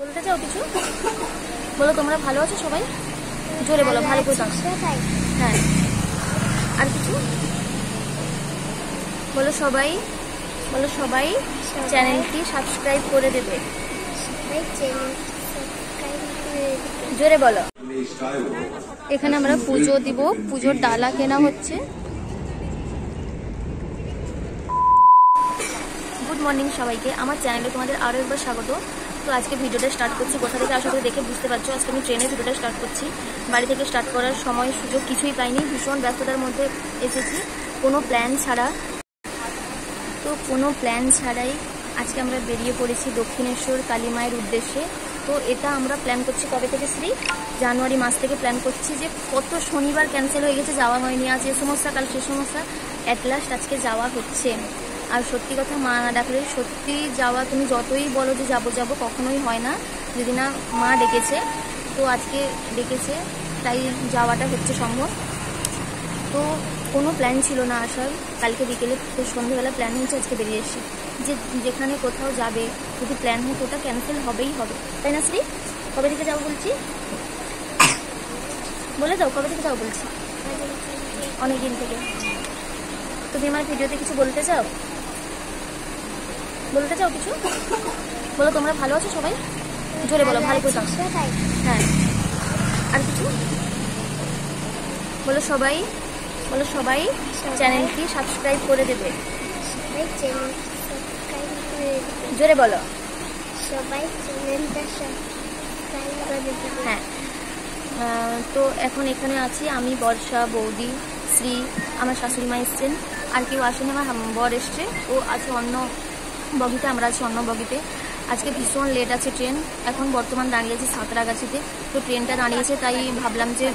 বলতে চাও কিছু? বলো তোমরা ভালো আছো সবাই? জোরে বলো, ভালো করে। হ্যাঁ, আর কিছু বলো সবাই, বলো সবাই চ্যানেলটি সাবস্ক্রাইব করে দেবে। জোরে বলো। এখানে আমরা পুজো দিব, পুজোর ডালা কেনা হচ্ছে। গুড মর্নিং সবাইকে, আমার চ্যানেলে তোমাদের আরও একবার স্বাগত। তো আজকে ভিডিওটা স্টার্ট করছি, কোথা থেকে আসলে দেখে বুঝতে পারছো আজকে আমি ট্রেনে ভিডিওটা স্টার্ট করছি। বাড়ি থেকে স্টার্ট করার সময় সুযোগ কিছুই পাইনি, ভীষণ ব্যস্ততার মধ্যে এসেছি, কোনো প্ল্যান ছাড়া। তো কোনো প্ল্যান ছাড়াই আজকে আমরা বেরিয়ে পড়েছি দক্ষিণেশ্বর কালী মায়ের উদ্দেশ্যে। তো এটা আমরা প্ল্যান করছি কবে থেকে শ্রী? জানুয়ারি মাস থেকে প্ল্যান করছি। যে কত শনিবার ক্যান্সেল হয়ে গেছে, যাওয়া হয়নি, আজ এ সমস্যা কাল সে সমস্যা, অ্যাট লাস্ট আজকে যাওয়া হচ্ছে। আর সত্যি কথা, মা না ডাকলে সত্যি যাওয়া, তুমি যতই বলো যে যাবো যাবো, কখনোই হয় না যদি না মা ডেকেছে। তো আজকে ডেকেছে, তাই যাওয়াটা হচ্ছে সম্ভব। তো কোনো প্ল্যান ছিল না আসার, কালকে বিকেলে সন্ধ্যেবেলা প্ল্যান হয়েছে, আজকে বেরিয়ে এসেছি। যে যেখানে কোথাও যাবে যদি প্ল্যান হোক ওটা ক্যান্সেল হবেই হবে, তাই না শ্রী? কবে থেকে যাবো বলছি? বলে দাও কবে থেকে যাবো বলছি? অনেক দিন থেকে। তুমি আমার ভিডিওতে কিছু বলতে চাও? বলতে চাও কিছু? বলো তোমরা ভালো আছো সবাই? জোরে বলো, ভালো করে। হ্যাঁ, আর কিছু বলো সবাই, বলো সবাই চ্যানেলটি সাবস্ক্রাইব করে দেবে। জোরে বলো, সবাই চ্যানেলটা সাবস্ক্রাইব করে দেবে। হ্যাঁ, তো এখন এখানে আছি আমি, বর্ষা, বৌদি, শ্রী, আমার শাশুড়ি মা এসছেন, আর কেউ আসেনি, আমার বর এসছে, ও আছে অন্য বগিতে, আমরা আছি অন্য বগিতে। আজকে ভীষণ লেট আছে ট্রেন, এখন বর্তমান দাঁড়িয়ে আছি সাঁতরাগাছিতে। তো ট্রেনটা দাঁড়িয়েছে, তাই ভাবলাম যে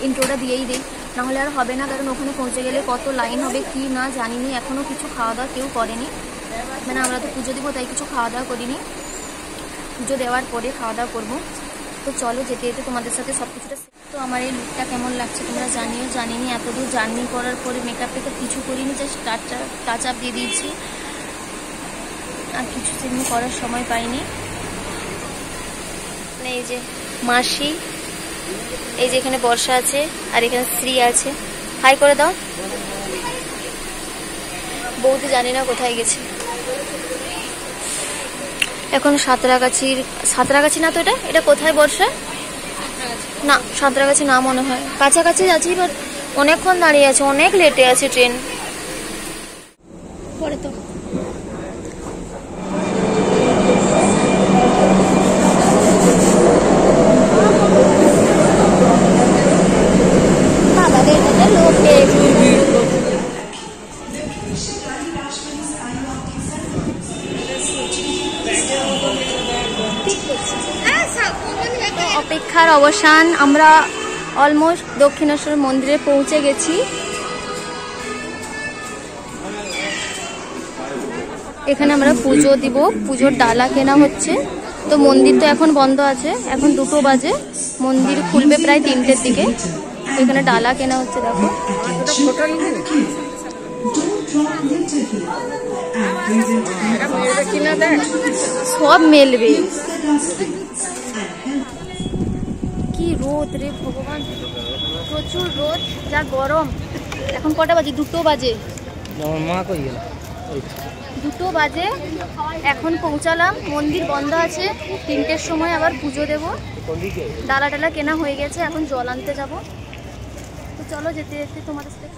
ইন্ট্রোটা দিয়েই দিই, নাহলে আর হবে না, কারণ ওখানে পৌঁছে গেলে কত লাইন হবে কি না জানিনি। এখনও কিছু খাওয়া দাওয়া কেউ করেনি, মানে আমরা তো পুজো দিব তাই কিছু খাওয়া দাওয়া করিনি, পুজো দেওয়ার পরে খাওয়া দাওয়া করবো। তো চলো যেতে যেতে তোমাদের সাথে সব কিছুটা। তো আমার এই লুকটা কেমন লাগছে তোমরা জানিও। জানিনি এতদূর জার্নি করার পরে মেকআপ টেকআপ কিছু করিনি, জাস্ট টাচ আপ দিয়ে দিয়েছি, আর কিছু সেদিন করার সময় পাইনি। এই যে মাসি, এই যে এখানে বর্ষা আছে, আর এখানে শ্রী আছে, হাই করে দাও। বৌদি জানি না কোথায় গেছে। এখন সাঁতরাগাছি না তো, এটা কোথায় বর্ষা? না, সাঁতরাগাছি না মনে হয়, কাছাকাছি আছি, বাট অনেকক্ষণ দাঁড়িয়ে আছে, অনেক লেটে আছে ট্রেন। পরে তো অপেক্ষার অবসান, আমরা অলমোস্ট দক্ষিণেশ্বর মন্দিরে পৌঁছে গেছি। এখানে আমরা পুজো দিব, পুজোর ডালা কেনা হচ্ছে। তো মন্দির তো এখন বন্ধ আছে, এখন 2টো বাজে, মন্দির খুলবে প্রায় 3টের দিকে। এখানে ডালা কেনা হচ্ছে, দেখো সব মেলবে। কি রোদ রে ভগবান, প্রচুর রোদ, যা গরম। এখন কটা বাজে? 2টো বাজে। 2টো বাজে, এখন পৌঁছালাম, মন্দির বন্ধ আছে, 3টের সময় আবার পুজো দেব। ডালা টালা কেনা হয়ে গেছে, এখন জল আনতে যাব। তো চলো যেতে যেতে তোমাদের সাথে।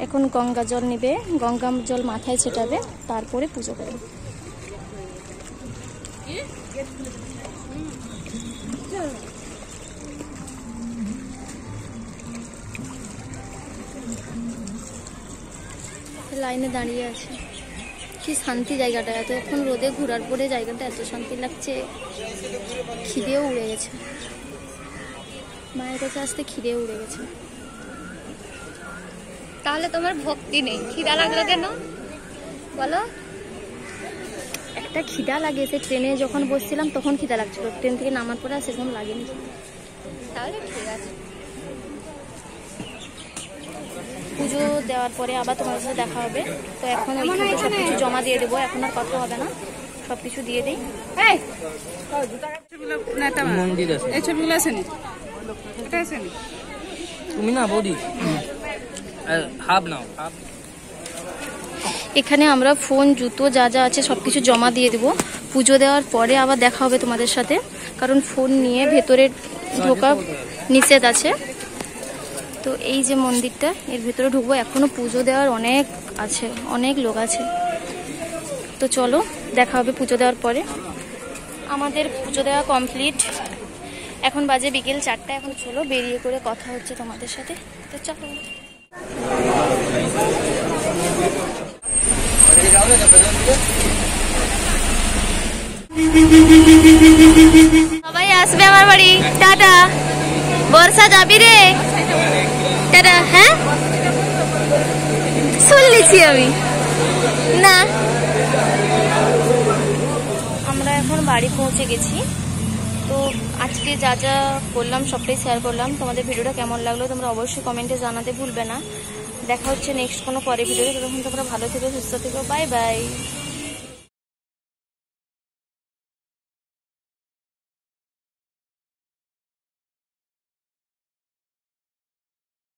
এখন গঙ্গা জল নেবে, গঙ্গা জল মাথায় ছেটাবে, তারপরে পুজো করবে। লাইনে দাঁড়িয়ে আছে, কি শান্তি জায়গাটা, এতক্ষণ রোদে ঘোরার পরে জায়গাটা এত শান্তি লাগছে, খিদেও উড়ে গেছে। মায়ের কাছে আসতে খিদে উড়ে গেছে। তাহলে তোমার ভক্তি নেই, খিদা লাগলো কেন বলো? একটা খিদা লাগে, সে ট্রেনে যখন বসছিলাম তখন খিদা লাগছিল, ট্রেন থেকে নামার পরে আর সেরকম লাগেনি। তাহলে ঠিক আছে। পুজো দেওয়ার পরে আবার তোমার সাথে দেখা হবে। তো এখন ওইখানে সব কিছু জমা দিয়ে দেবো, এখন আর কথা হবে না, সব কিছু দিয়ে দিই। মন্দির আছে, এই ছবিগুলো আসেনি, এটা আসেনি। তুমি না বৌদি হাফ নাও, হাফ। এখানে আমরা ফোন, জুতো যা যা আছে সব কিছু জমা দিয়ে দেবো। পুজো দেওয়ার পরে আবার দেখা হবে তোমাদের সাথে, কারণ ফোন নিয়ে ভেতরে ঢোকা নিষেধ আছে। তো এই যে মন্দিরটা, এর ভেতরে ঢুকবো। এখনো পুজো দেওয়ার অনেক আছে, অনেক লোক আছে। তো চলো দেখা হবে পুজো দেওয়ার পরে। আমাদের পুজো দেওয়া কমপ্লিট, এখন বাজে বিকেল 4টা। এখন চলো বেরিয়ে করে কথা হচ্ছে তোমাদের সাথে। তো চলো। সবাই আসবে আমার বাড়ি। টাটা। বর্ষা যাবি রে? টাটা। হ্যাঁ শুনলেছি আমি না। আমরা এখন বাড়ি পৌঁছে গেছি। তো আজকে যা যা করলাম সবটাই শেয়ার করলাম। তোমাদের ভিডিওটা কেমন লাগলো তোমরা অবশ্যই কমেন্টে জানাতে ভুলবে না। দেখা হচ্ছে নেক্সট কোনো পরে ভিডিওতে। তখন তোমরা ভালো থেকো, সুস্থ থেকো। Bye bye.